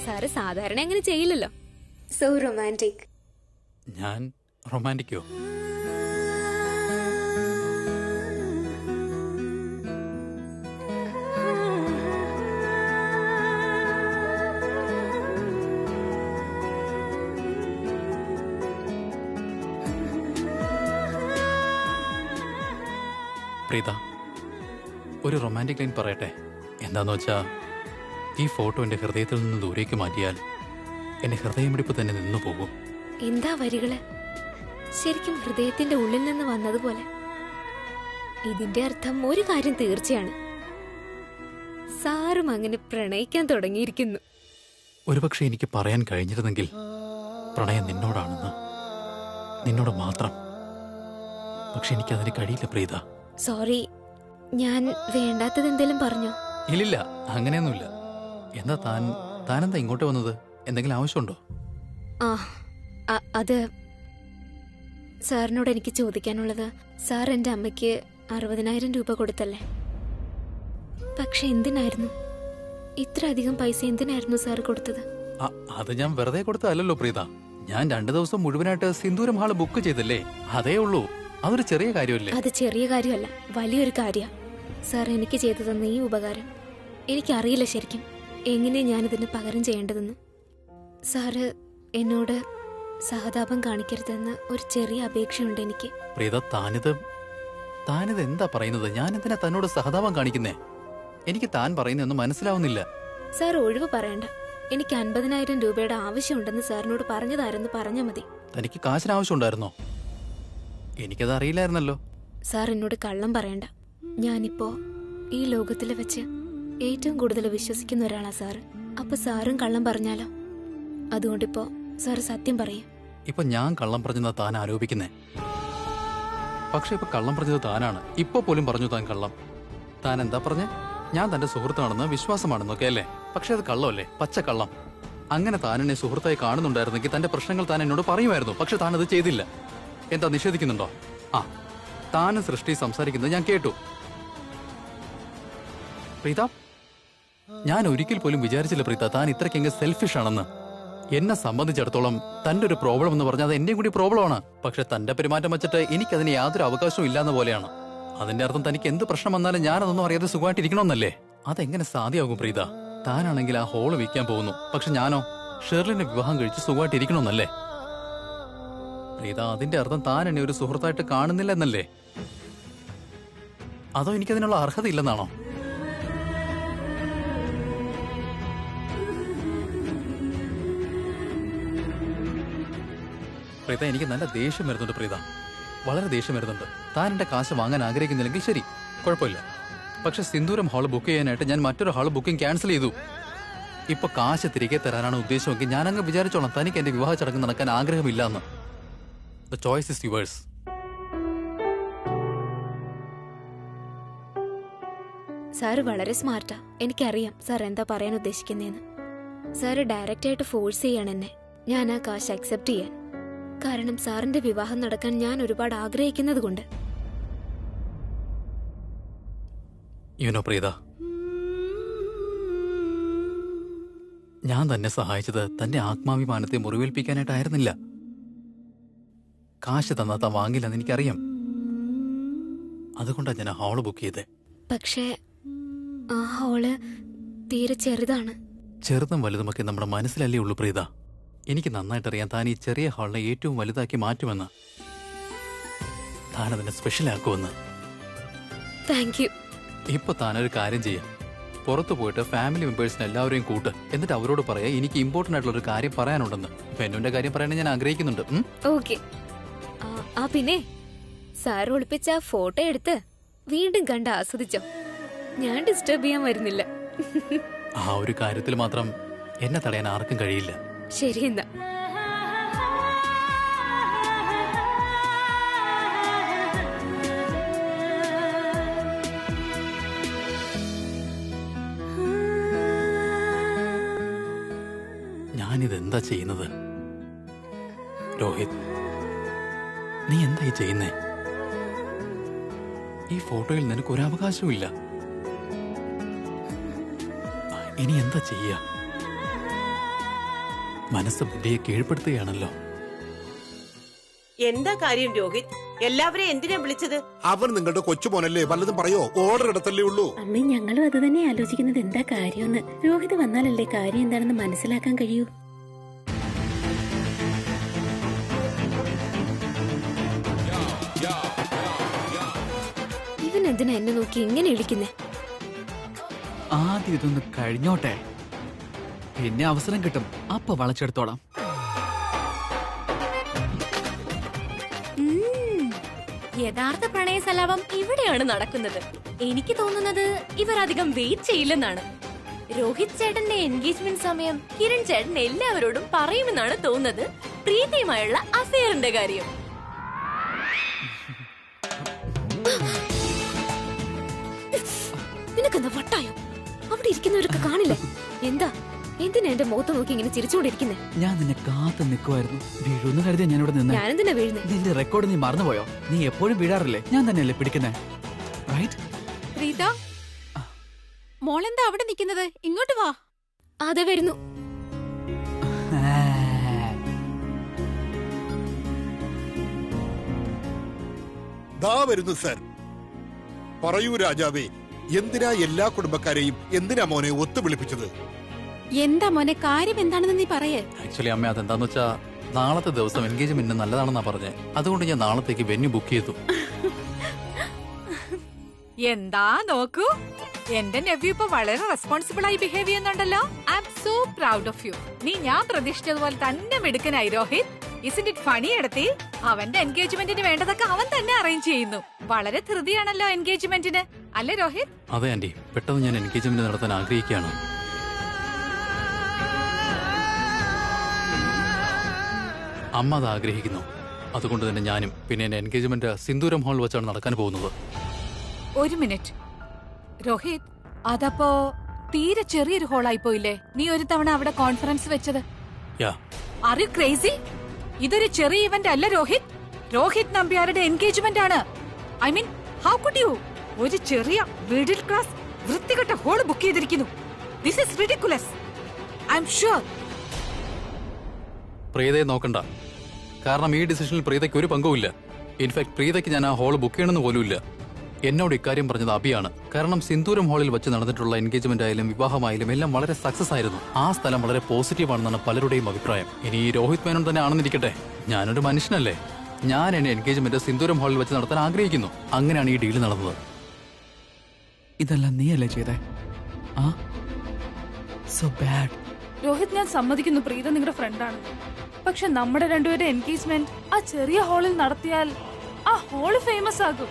സാറ് സാധാരണ അങ്ങനെ ചെയ്യില്ലല്ലോ. So romantic. ഞാൻ റൊമാൻറ്റിക്കോ? പ്രീത, ഒരു റൊമാൻറ്റിക് ലൈൻ പറയട്ടെ. എന്താന്ന് വെച്ചാ, ഈ ഫോട്ടോ എന്റെ ഹൃദയത്തിൽ നിന്ന് ദൂരേക്ക് മാറ്റിയാൽ എന്റെ ഹൃദയമിടിപ്പ് തന്നെ നിന്നു പോകും. എന്താ വരികള്? ശരിക്കും ഹൃദയത്തിന്റെ ഉള്ളിൽ നിന്ന് വന്നതുപോലെ. ഇതിന്റെ അർത്ഥം ഒരു കാര്യം തീർച്ചയാണ്, സാറും അങ്ങനെ പ്രണയിക്കാൻ തുടങ്ങിയിരിക്കുന്നു. ഒരുപക്ഷെ എനിക്ക് പറയാൻ കഴിഞ്ഞിരുന്നെങ്കിൽ പ്രണയം നിന്നോടാണെന്ന്, നിന്നോട് മാത്രം. പക്ഷെ എനിക്കതിന് കഴിയില്ല പ്രീത. സോറി, ഞാൻ വേണ്ടാത്തത് എന്തേലും പറഞ്ഞോ? ഇല്ലില്ല, അങ്ങനെയൊന്നുമില്ല. എന്താ താനെന്താ ഇങ്ങോട്ട് വന്നത്? എന്തെങ്കിലും ആവശ്യമുണ്ടോ? അത് സാറിനോട് എനിക്ക് ചോദിക്കാനുള്ളത്, സാർ എന്റെ അമ്മയ്ക്ക് 60,000 രൂപ കൊടുത്തല്ലേ? പക്ഷെ എന്തിനായിരുന്നു ഇത്ര അധികം പൈസ? എന്തിനായിരുന്നു സാർ കൊടുത്തത്? അത് ഞാൻ വെറുതെ കൊടുത്തതല്ലോ പ്രീത. ഞാൻ 2 ദിവസം മുഴുവനായിട്ട് സിന്ദൂരം ഹാള് ബുക്ക് ചെയ്തല്ലേ, അതേ ഉള്ളൂ. അതൊരു ചെറിയ കാര്യമല്ലേ? അത് ചെറിയ കാര്യമല്ല, വലിയൊരു കാര്യ. സാർ എനിക്ക് ചെയ്തു തന്ന ഈ ഉപകാരം എനിക്കറിയില്ല ശരിക്കും എങ്ങനെ ഞാനിതിന് പകരം ചെയ്യേണ്ടതെന്ന്. സാറ് എന്നോട് സഹതാപം കാണിക്കരുതെന്ന് ഒരു ചെറിയ അപേക്ഷയുണ്ട് എനിക്ക്. പ്രീത, താനിത് എന്താ പറയുന്നത്? ഞാൻ എന്തിനാ തന്നോട് സഹതാപം കാണിക്കുന്നേ? എനിക്ക് താൻ പറയുന്നൊന്നും മനസ്സിലാവുന്നില്ല. സാർ ഒഴിവ് പറയണ്ട. എനിക്ക് 50,000 രൂപയുടെ ആവശ്യമുണ്ടെന്ന് സാറിനോട് പറഞ്ഞതായിരുന്നു. പറഞ്ഞാ മതി. തനിക്ക് കാശിന് ആവശ്യമുണ്ടായിരുന്നോ? എനിക്കത് അറിയില്ലായിരുന്നല്ലോ. സാർ എന്നോട് കള്ളം പറയണ്ട. ഞാനിപ്പോ ഈ ലോകത്തില് വെച്ച് ഏറ്റവും കൂടുതൽ വിശ്വസിക്കുന്ന ഒരാളാ സാറ്. അപ്പൊ സാറും കള്ളം പറഞ്ഞാലോ? അതുകൊണ്ടിപ്പോ സാറ് സത്യം പറയും. ഇപ്പൊ ഞാൻ കള്ളം പറഞ്ഞതാ താൻ ആരോപിക്കുന്നേ. പക്ഷെ ഇപ്പൊ കള്ളം പറഞ്ഞത് താനാണ്. ഇപ്പൊ പോലും പറഞ്ഞു താൻ കള്ളം. താൻ എന്താ പറഞ്ഞേ? ഞാൻ തന്റെ സുഹൃത്താണെന്ന്, വിശ്വാസമാണെന്നൊക്കെ അല്ലേ? പക്ഷെ അത് കള്ളമല്ലേ? പച്ചക്കള്ളം. അങ്ങനെ താൻ എന്നെ സുഹൃത്തായി കാണുന്നുണ്ടായിരുന്നെങ്കിൽ തന്റെ പ്രശ്നങ്ങൾ താൻ എന്നോട് പറയുമായിരുന്നു. പക്ഷെ താൻ അത് ചെയ്തില്ല. എന്താ, നിഷേധിക്കുന്നുണ്ടോ? താനും സൃഷ്ടി സംസാരിക്കുന്നത് ഞാൻ കേട്ടു. പ്രീത, ഞാൻ ഒരിക്കൽ പോലും വിചാരിച്ചില്ല പ്രീത താൻ ഇത്രയ്ക്കെങ്കിൽ സെൽഫിഷ് ആണെന്ന്. എന്നെ സംബന്ധിച്ചിടത്തോളം തന്റെ ഒരു പ്രോബ്ലം എന്ന് പറഞ്ഞാൽ അത് എന്റെയും കൂടി പ്രോബ്ലമാണ്. പക്ഷെ തന്റെ പെരുമാറ്റം വെച്ചിട്ട് എനിക്കതിന് യാതൊരു അവകാശവും ഇല്ലാന്ന പോലെയാണ്. അതിന്റെ അർത്ഥം തനിക്ക് എന്ത് പ്രശ്നം വന്നാലും ഞാനതൊന്നും അറിയാതെ സുഖമായിട്ടിരിക്കണമെന്നല്ലേ? അതെങ്ങനെ സാധ്യമാകും പ്രീത? താനാണെങ്കിൽ ആ ഹോള് വിൽക്കാൻ പോകുന്നു, പക്ഷെ ഞാനോ ഷെർലിനെ വിവാഹം കഴിച്ച് സുഖമായിട്ടിരിക്കണമെന്നല്ലേ? പ്രീത, അതിന്റെ അർത്ഥം താൻ എന്നെ ഒരു സുഹൃത്തായിട്ട് കാണുന്നില്ല എന്നല്ലേ? അതോ എനിക്കതിനുള്ള അർഹത ഇല്ലെന്നാണോ? പ്രീത, എനിക്ക് നല്ല ദേഷ്യം വരുന്നുണ്ട് പ്രീത, വളരെ ദേഷ്യം വരുന്നുണ്ട്. താൻ എന്റെ കാശ് വാങ്ങാൻ ആഗ്രഹിക്കുന്നില്ലെങ്കിൽ ശരി, കുഴപ്പമില്ല. പക്ഷെ സിന്ദൂരം ഹാള് ബുക്ക് ചെയ്യാനായിട്ട് ഞാൻ മറ്റൊരു ഹാള് ബുക്കിംഗ് ക്യാൻസൽ ചെയ്തു. ഇപ്പൊ കാശ് തിരികെ തരാനാണ് ഉദ്ദേശമെങ്കിൽ ഞാനങ്ങ് വിചാരിച്ചോളാം തനിക്ക് എന്റെ വിവാഹ ചടങ്ങ് നടക്കാൻ ആഗ്രഹമില്ല എന്ന്. The choice is yours. Sir വളരെ സ്മാർട്ടാ. എനിക്കറിയാം സാർ എന്താ പറയാൻ ഉദ്ദേശിക്കുന്നതെന്ന്. സാറ് ഡയറക്റ്റ് ആയിട്ട് ഫോഴ്സ് ചെയ്യാണ് എന്നെ ഞാൻ ആ കാശ് അക്സെപ്റ്റ് ചെയ്യാൻ. കാരണം സാറിന്റെ വിവാഹം നടക്കാൻ ഞാൻ ഒരുപാട് ആഗ്രഹിക്കുന്നത് കൊണ്ട്. പ്രീത, ഞാൻ തന്നെ സഹായിച്ചത് തന്റെ ആത്മാഭിമാനത്തെ മുറിവേൽപ്പിക്കാനായിട്ടായിരുന്നില്ല. കാശ് തന്നാ താൻ വാങ്ങില്ലെന്ന് എനിക്കറിയാം. അതുകൊണ്ടാണ് ഞാൻ ഹാള് ബുക്ക് ചെയ്തേ. പക്ഷേ ആ ഹാള് തീരെ ചെറുതാണ്. ചെറുതും വലുതുമൊക്കെ നമ്മുടെ മനസ്സിലല്ലേ ഉള്ളൂ പ്രീത. എനിക്ക് നന്നായിട്ടറിയാം താൻ ഈ ചെറിയ ഹാളിനെ ഏറ്റവും വലുതാക്കി മാറ്റുമെന്ന്, താൻ അതിനെ സ്പെഷ്യലാക്കുമെന്ന്. Thank you. ഇപ്പൊ താനൊരു കാര്യം ചെയ്യാം, പുറത്തു പോയിട്ട് ഫാമിലി മെമ്പേഴ്സിന് എല്ലാവരെയും കൂട്ട്. എന്നിട്ട് അവരോട് പറയാ എനിക്ക് ഇമ്പോർട്ടന്റ് ആയിട്ടുള്ള ഒരു കാര്യം പറയാനുണ്ടെന്ന്. വെന്നുവിന്റെ കാര്യം പറയാൻ ഞാൻ ആഗ്രഹിക്കുന്നുണ്ട്. ഓക്കെ. ആ പിന്നെ സാറ് ഒളിപ്പിച്ച ഫോട്ടോ എടുത്ത് വീണ്ടും കണ്ട് ആസ്വദിച്ചോ. ഞാൻ ഡിസ്റ്റർബ് ചെയ്യാൻ വരുന്നില്ല. ആ ഒരു കാര്യത്തിൽ മാത്രം എന്നെ തടയാൻ ആർക്കും കഴിയില്ല. ശരി എന്നാ. ഞാനിതെന്താ ചെയ്യുന്നത്? രോഹിത്, നീ എന്തായി ചെയ്യുന്നേ? ഈ ഫോട്ടോയിൽ നിനക്ക് ഒരു അവകാശവും ഇല്ല. ഇനി എന്താ ചെയ്യ? മനസ്സ് ബുദ്ധിയെ കീഴ്പ്പെടുത്തുകയാണല്ലോ. എന്താ കാര്യം രോഹിത്? എല്ലാവരെയും എന്തിനാ വിളിച്ചത്? അവൻ നിങ്ങളുടെ കൊച്ചുമോനല്ലേ, വല്ലതും പറയോ? ഓർഡർ എടുത്തല്ലേ ഉള്ളൂ. അമ്മ, ഞങ്ങളും അത് തന്നെ ആലോചിക്കുന്നത്. എന്താ കാര്യമെന്ന്. രോഹിത് വന്നാലല്ലേ കാര്യം എന്താണെന്ന് മനസ്സിലാക്കാൻ കഴിയൂ. ഇവൻ എന്തിനാ എന്നെ നോക്കി ഇങ്ങനെ ഇളിക്കുന്നേ? ആദ്യം ഇതൊന്ന് കഴിഞ്ഞോട്ടെ, പിന്നെ അവസരം കിട്ടും, അപ്പൊ വളച്ചെടുത്തോളാം. യഥാർത്ഥ പ്രണയസലാപം ഇവിടെയാണ് നടക്കുന്നത്. എനിക്ക് തോന്നുന്നത് ഇവർ അധികം വെയിറ്റ് ചെയ്യില്ലെന്നാണ്. രോഹിത് ചേട്ടന്റെ എൻഗേജ്മെന്റ് സമയം കിരൺ ചേട്ടൻ എല്ലാവരോടും പറയുമെന്നാണ് തോന്നുന്നത് പ്രീതിയുമായുള്ള അഫെയറിന്റെ കാര്യം. നിനക്കെന്താ വട്ടായോ? അവിടെ ഇരിക്കുന്നവരൊക്കെ കാണില്ലേ? എന്താ എന്തിനാ എന്റെ മുഖത്ത് നോക്കി ഇങ്ങനെ ചിരിച്ചുകൊണ്ടിരിക്കുന്നേ? ഞാൻ നിന്നെ കാത്തു നിൽക്കുമായിരുന്നു. വീഴുന്ന് കരുതിയ ഞാൻ ഇവിടെ നിന്ന്. ഞാനെന്തിനാ വീഴുന്നേ? നിന്റെ റെക്കോർഡ് നീ മറന്നുപോയോ? നീ എപ്പോഴും വീഴാറില്ലേ? ഞാൻ തന്നെയല്ലേ പിടിക്കുന്നേ, റൈറ്റ്? പ്രീത, മോളെന്താ അവിടെ നിൽക്കുന്നത്? ഇങ്ങോട്ട് വാ. അതെ വരുന്നു. ദാ വരുന്നു സർ. പറയൂ രാജാവേ, എന്തിനാ എല്ലാ കുടുംബക്കാരെയും എന്തിനാ മോനെ ഒത്തു വിളിപ്പിച്ചത്? എന്താ മോനെ കാര്യം എന്താണെന്ന് നീ പറയേ. ആക്ച്വലി അമ്മ, അതെന്താന്ന് വെച്ചാ നാളത്തെ ദിവസം എൻഗേജ്മെന്റ് നല്ലതാണെന്നാ പറഞ്ഞേ. അതുകൊണ്ട് ഞാൻ നാളത്തേക്ക് വെന്യൂ ബുക്ക് ചെയ്തു. എന്താ നോക്കൂ, എന്റെ നെവ്യൂ ഇപ്പൊ വളരെ റെസ്പോൺസിബിൾ ആയി ബിഹേവ് ചെയ്യുന്നുണ്ടല്ലോ. I am so proud of you. നീ ഞാൻ പ്രതീക്ഷിച്ചതുപോലെ തന്നെ മിടുക്കനായി രോഹിത്. ഇസ്ന്റ് ഇറ്റ് ഫണി എടുത്തി? അവന്റെ എൻഗേജ്മെന്റിന് വേണ്ടതൊക്കെ അവൻ തന്നെ അറേഞ്ച് ചെയ്യുന്നു. വളരെ ധൃതിയാണല്ലോ എൻഗേജ്മെന്റിന്, അല്ലേ രോഹിത്? അതെ ആന്റി, പെട്ടെന്ന് ഞാൻ എൻഗേജ്മെന്റ് നടത്താൻ ആഗ്രഹിക്കുകയാണ്. അമ്മ അത് ആഗ്രഹിക്കുന്നു. അതുകൊണ്ട് തന്നെ ഞാനും. പിന്നെ എന്റെ എൻഗേജ്മെന്റ് സിന്ദൂരം ഹാൾ വെച്ചാണ് നടക്കാൻ പോകുന്നത്. ഒരു മിനിറ്റ് രോഹിത്, അതപ്പോ തീരെ ചെറിയൊരു ഹോളായി പോയില്ലേ നീ ഒരു തവണ അവിടെ കോൺഫറൻസ് വെച്ചത്? Are you crazy? ഇതൊരു ചെറിയ ഇവന്റ് അല്ല രോഹിത്. രോഹിത് നമ്പ്യാരുടെ എൻഗേജ്മെന്റ് ആണ്. I mean, how could you? ഒരു ചെറിയ മിഡിൽ ക്ലാസ് വൃത്തികെട്ട ഹോൾ ബുക്ക് ചെയ്തിരിക്കുന്നു. This is ridiculous. I'm sure. പ്രീതയെ നോക്കണ്ട, കാരണം ഈ ഡിസിഷനിൽ പ്രീതയ്ക്ക് ഒരു പങ്കുമില്ല. ഇൻഫാക്ട് പ്രീതയ്ക്ക് ഞാൻ ആ ഹോൾ ബുക്ക് ചെയ്യണമെന്ന് പോലുമില്ല. എന്നോട് ഇക്കാര്യം പറഞ്ഞത് അബിയാണ്. കാരണം സിന്ദൂരം ഹാളിൽ വെച്ച് നടന്നിട്ടുള്ള എൻഗേജ്മെന്റ് ആയാലും വിവാഹമായാലും എല്ലാം വളരെ സക്സസ് ആയിരുന്നു. ആ സ്ഥലം വളരെ പോസിറ്റീവ് ആണെന്നാണ് പലരുടെയും അഭിപ്രായം. ഇനി ഈ രോഹിത് മേനോൻ തന്നെ ആണെന്നിരിക്കട്ടെ, ഞാനൊരു മനുഷ്യനല്ലേ. ഞാൻ എന്റെ എൻഗേജ്മെന്റ് സിന്ദൂരം ഹാളിൽ വെച്ച് നടത്താൻ ആഗ്രഹിക്കുന്നു. അങ്ങനെയാണ് ഈ ഡീല് നടന്നത്. ഇതെല്ലാം നീയല്ലേ ചെയ്തേ? So bad. രോഹിത്, ഞാൻ സമ്മതിക്കുന്നു പ്രീത നിങ്ങളുടെ ഫ്രണ്ടാണ്. പക്ഷെ നമ്മുടെ രണ്ടുപേരുടെ എൻഗേജ്മെന്റ് ആ ചെറിയ ഹാളിൽ നടത്തിയാൽ ആ ഹാള് ഫേമസ് ആകും.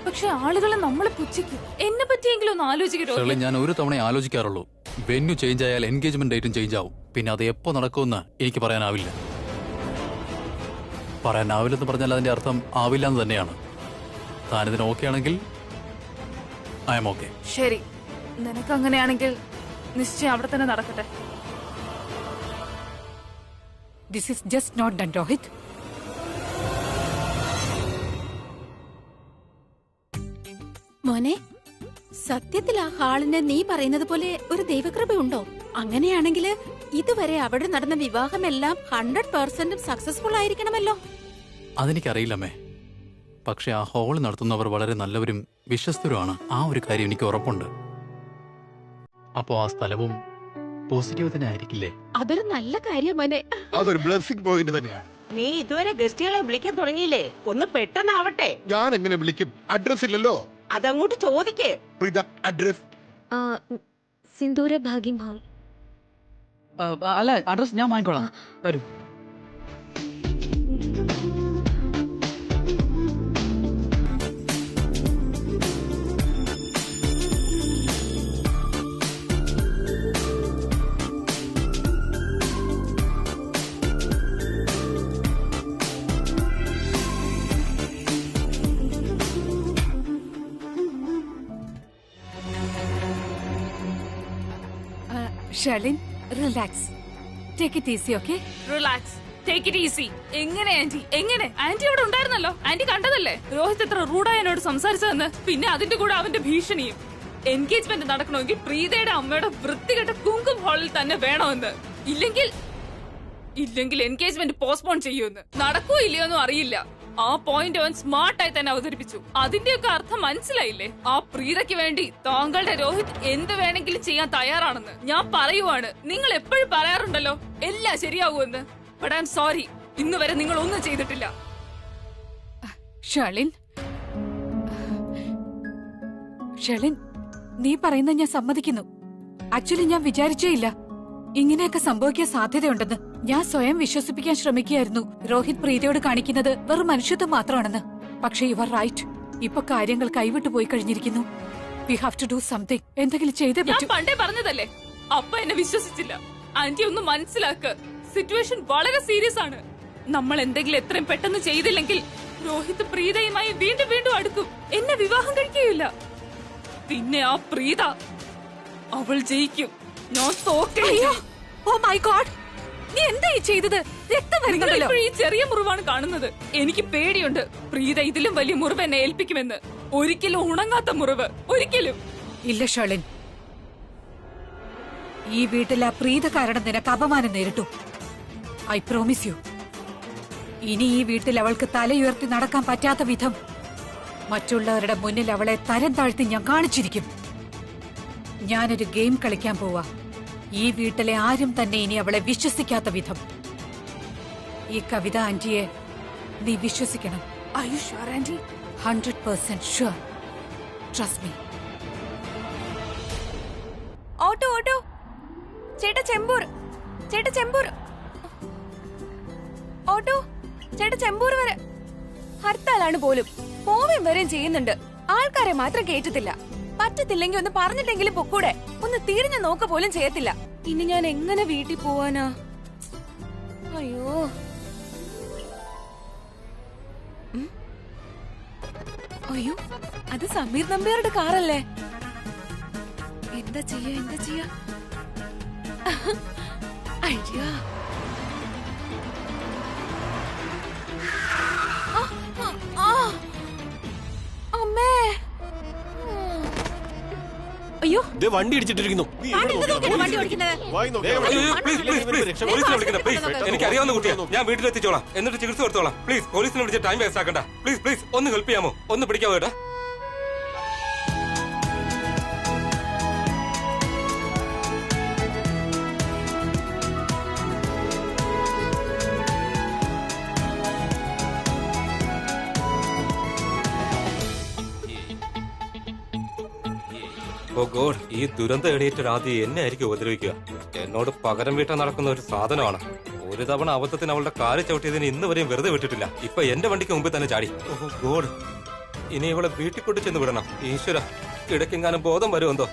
പക്ഷെ ആളുകളെ നമ്മളെ പുച്ഛിക്കും. എന്നെ പറ്റിയെങ്കിലും ഒന്ന് ആലോചിക്കരുത്. ഞാൻ ഒരു തവണ ആലോചിക്കാറുള്ളൂ. വെന്യൂ ചേഞ്ച് ആയാൽ എൻഗേജ്മെന്റ് ഡേറ്റും ചേഞ്ച് ആവും. പിന്നെ അത് എപ്പോ നടക്കുമെന്ന് എനിക്ക് പറയാനാവില്ല. പറയാനാവില്ലെന്ന് പറഞ്ഞാൽ അതിന്റെ അർത്ഥം ആവില്ല എന്ന് തന്നെയാണ്. താനിതിന് ഓക്കെ ആണെങ്കിൽ ഐ എം ഓക്കെ. ശരി, നിനക്ക് അങ്ങനെയാണെങ്കിൽ നിശ്ചയം അവിടെ തന്നെ നടക്കട്ടെ. This is just not done Rohit. മോനെ, സത്യത്തിൽ ആ ഹാളിന് നീ പറയുന്നത് പോലെ ഒരു ദൈവകൃപയുണ്ടോ? അങ്ങനെയാണെങ്കിൽ ഇതുവരെ അവിടെ നടന്ന വിവാഹമെല്ലാം 100% സക്സസ്ഫുൾ ആയിരിക്കണമല്ലോ. അതെനിക്കറിയില്ലമ്മേ. പക്ഷെ ആ ഹോൾ നടത്തുന്നവർ വളരെ നല്ലവരും വിശ്വസ്തരുമാണ്. ആ ഒരു കാര്യം എനിക്ക് ഉറപ്പുണ്ട്. അപ്പോ ആ സ്ഥലവും പോസിറ്റീവ് തന്നെ ആയിരിക്കില്ലേ? അതൊരു നല്ല കാര്യം മോനെ. അതൊരു ബ്ലെസ്സിംഗ് പോയിന്റ് തന്നെയാണ്. നീ ഇതുവരെ ഗസ്റ്റുകളെ വിളിക്കാൻ തുടങ്ങിയില്ലേ? ഒന്ന് പെട്ടെന്നാവട്ടെ. ഞാൻ എങ്ങനെ വിളിക്കും? അഡ്രസ് ഇല്ലല്ലോ. അതങ്ങോട്ട് ചോദിക്കേ. പ്രീത, അഡ്രസ്? സിന്ദൂര ഭാഗ്യം ഹാൾ. അല്ല, അഡ്രസ് ഞാൻ വാങ്ങിക്കോളാം. തരൂ. Sherlin, relax. Take it easy, okay? Relax, take it easy. എങ്ങനെ ആന്റി? എങ്ങനെ? ആന്റി അവിടെ ഉണ്ടായിരുന്നല്ലോ. ആന്റി കണ്ടതല്ലേ രോഹിത് എത്ര റൂഡായി എന്നോട് സംസാരിച്ചതെന്ന്. പിന്നെ അതിന്റെ കൂടെ അവന്റെ ഭീഷണിയും. എൻഗേജ്മെന്റ് നടക്കണമെങ്കിൽ പ്രീതയുടെ അമ്മയുടെ വൃത്തികെട്ട കുങ്കും ഹാളിൽ തന്നെ വേണമെന്ന്. ഇല്ലെങ്കിൽ എൻഗേജ്മെന്റ് പോസ്റ്റ്പോൺ ചെയ്യുമെന്ന്. നടക്കോ ഇല്ലയോന്നും അറിയില്ല. ആ പോയിന്റ് അവൻ സ്മാർട്ടായി തന്നെ അവതരിപ്പിച്ചു. അതിന്റെയൊക്കെ അർത്ഥം മനസ്സിലായില്ലേ? ആ പ്രീതയ്ക്ക് വേണ്ടി താങ്കളുടെ രോഹിത് എന്ത് വേണമെങ്കിലും ചെയ്യാൻ തയ്യാറാണെന്ന്. ഞാൻ പറയുവാണ്, നിങ്ങൾ എപ്പോഴും പറയാറുണ്ടല്ലോ എല്ലാം ശരിയാവുമെന്ന്. ബട്ട് ഐ എം സോറി, ഇന്ന് വരെ നിങ്ങൾ ഒന്നും ചെയ്തിട്ടില്ല. ഷർലിൻ, നീ പറയുന്നത് ഞാൻ സമ്മതിക്കുന്നു. ആക്ച്വലി ഞാൻ വിചാരിച്ചേ ഇല്ല ഇങ്ങനെയൊക്കെ സംഭവിക്കാൻ സാധ്യതയുണ്ടെന്ന്. ഞാൻ സ്വയം വിശ്വസിപ്പിക്കാൻ ശ്രമിക്കുകയായിരുന്നു രോഹിത് പ്രീതയോട് കാണിക്കുന്നത് വെറും മനുഷ്യത്വം മാത്രമാണെന്ന്. പക്ഷേ യു ആർ റൈറ്റ്. ഇപ്പൊ കാര്യങ്ങൾ കൈവിട്ടു പോയി കഴിഞ്ഞിരിക്കുന്നു. We have to do something. എന്തെങ്കിലും ചെയ്തേ ഞാൻ പറ്റൂ. പണ്ടേ പറഞ്ഞതല്ലേ, അപ്പ എന്നെ വിശ്വസിച്ചില്ല. ആന്റി ഒന്ന് മനസ്സിലാക്ക്, സിറ്റുവേഷൻ വളരെ സീരിയസ് ആണ്. നമ്മൾ എന്തെങ്കിലും എത്രയും പെട്ടെന്ന് ചെയ്തില്ലെങ്കിൽ രോഹിത് പ്രീതയുമായി വീണ്ടും വീണ്ടും അടുക്കും. എന്നെ വിവാഹം കഴിക്കുകയില്ല. പിന്നെ ആ പ്രീത, അവൾ ജയിക്കും, ഞാൻ തോക്കില്ല. ഓ മൈ ഗോഡ്, നീ എന്താ ഈ ചെയ്തത്? രക്തം വരുന്നുണ്ടല്ലോ. ഈ ചെറിയ മുറിവാണ് കാണുന്നത്. എനിക്ക് പേടിയുണ്ട് പ്രീത ഇതിലും വലിയ മുറിവ് എന്നെ ഏൽപ്പിക്കുമെന്ന്. ഒരിക്കലും ഉണങ്ങാത്ത മുറിവ്, ഒരിക്കലും ഇല്ല ഷർലിൻ. ഈ വീട്ടിലെ പ്രീത കാരണം നിനക്ക് അപമാനം നേരിട്ടു. I promise U. ഇനി ഈ വീട്ടിൽ അവൾക്ക് തലയുയർത്തി നടക്കാൻ പറ്റാത്ത വിധം മറ്റുള്ളവരുടെ മുന്നിൽ അവളെ തരം താഴ്ത്തി ഞാൻ കാണിച്ചിരിക്കും. ഞാനൊരു ഗെയിം കളിക്കാൻ പോവാ. ഈ വീട്ടിലെ ആരും തന്നെ ഇനി അവളെ വിശ്വസിക്കാത്ത വിധം. ഈ കവിത ആന്റിയെ നീ വിശ്വസിക്കണം. Are you sure, auntie? 100% sure. Trust me. Auto auto, ചേട്ടാ ചെമ്പൂർ, ചേട്ടാ ചെമ്പൂർ. ഓട്ടോ ചേട്ടാ ചെമ്പൂർ വരെ. ഹർത്താലാണ് പോലും, പോവേം വരെയും ചെയ്യുന്നുണ്ട്. ആൾക്കാരെ മാത്രം കേറ്റത്തില്ല. പറ്റത്തില്ലെങ്കിൽ ഒന്ന് പറഞ്ഞിട്ടെങ്കിലും പൊക്കൂടെ. ഒന്ന് തിരിഞ്ഞു നോക്ക പോലും ചെയ്യത്തില്ല. ഇനി ഞാൻ എങ്ങനെ വീട്ടിൽ പോവാനാ? അയ്യോ, അയ്യോ, അത് സമീർ നമ്പ്യാരുടെ കാറല്ലേ? എന്താ ചെയ്യാ? അയ്യോ, അമ്മേ, അയ്യോ, വണ്ടി ഇടിച്ചിട്ടിരിക്കുന്നു. എനിക്കറിയാവുന്ന കുട്ടിയാണ്, ഞാൻ വീട്ടിലെത്തിച്ചോളാം. എന്നിട്ട് ചികിത്സ കൊടുത്തോളാം. പ്ലീസ് പോലീസിനെ വിളിച്ച് ടൈം വേസ്റ്റ് ആക്കണ്ട. പ്ലീസ് പ്ലീസ് ഒന്ന് ഹെൽപ്പ് ചെയ്യാമോ? ഒന്ന് പിടിക്കാവോ ഏട്ടാ? ഓ ഗോഡ്, ഈ ദുരന്തം എണീറ്റ രാധി എന്നെ ആയിരിക്കും ഉപദ്രവിക്കുക. എന്നോട് പകരം വീട്ടാൻ നടക്കുന്ന ഒരു സാധനമാണ്. ഒരു തവണ അബദ്ധത്തിന് അവളുടെ കാല് ചവിട്ടിയതിന് ഇന്ന് വരെയും വെറുതെ വിട്ടിട്ടില്ല. ഇപ്പൊ എന്റെ വണ്ടിക്ക് മുമ്പിൽ തന്നെ ചാടി. ഓ ഗോഡ്, ഇനി ഇവളെ വീട്ടിൽ കൊണ്ടു ചെന്ന് വിടണം. ഈശ്വര, ഇടയ്ക്കെങ്ങാനും ബോധം വരുമെന്തോ.